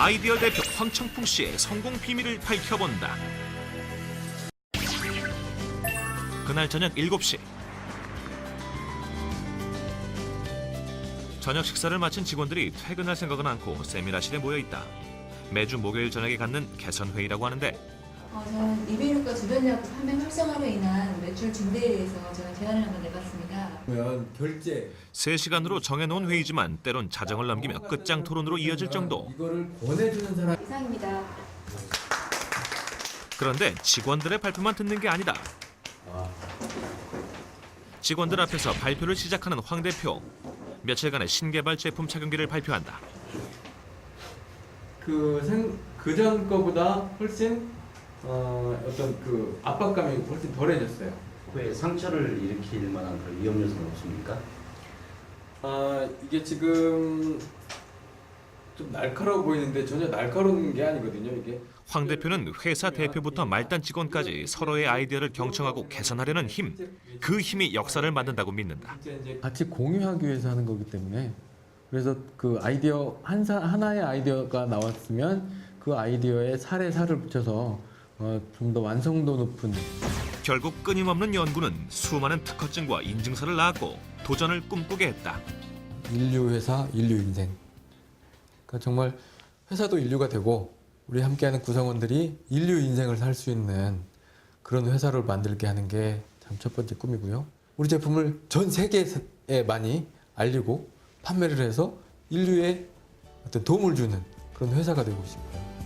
아이디어 대표 황청풍 씨의 성공 비밀을 밝혀본다. 그날 저녁 7시. 저녁 식사를 마친 직원들이 퇴근할 생각은 않고 세미나실에 모여 있다. 매주 목요일 저녁에 갖는 개선 회의라고 하는데 저는 리베이루가 주변 판매 활성화로 인한 매출 증대에 대해서 제가 제안을 한번 내봤습니다. 그러면 결제 3시간으로 정해놓은 회의지만 때론 자정을 넘기며 끝장 토론으로 이어질 정도. 이거를 권해주는 사람 이상입니다. 그런데 직원들의 발표만 듣는 게 아니다. 직원들 앞에서 발표를 시작하는 황 대표. 며칠간의 신개발 제품 착용기를 발표한다. 그전 거보다 훨씬 어떤 그 압박감이 훨씬 덜해졌어요. 왜 상처를 일으킬 만한 그런 위험 요소는 없습니까? 이게 지금 좀 날카로워 보이는데 전혀 날카로운 게 아니거든요, 이게. 황 대표는 회사 대표부터 말단 직원까지 서로의 아이디어를 경청하고 개선하려는 힘, 그 힘이 역사를 만든다고 믿는다. 같이 공유하기 위해서 하는 거기 때문에 그래서 그 아이디어 하나의 아이디어가 나왔으면 그 아이디어에 살에 살을 붙여서 좀 더 완성도 높은 결국 끊임없는 연구는 수많은 특허증과 인증서를 낳았고 도전을 꿈꾸게 했다. 인류 회사, 인류 인생. 그러니까 정말 회사도 인류가 되고 우리 함께하는 구성원들이 인류 인생을 살 수 있는 그런 회사를 만들게 하는 게 참 첫 번째 꿈이고요. 우리 제품을 전 세계에 많이 알리고 판매를 해서 인류에 어떤 도움을 주는 그런 회사가 되고 싶어요.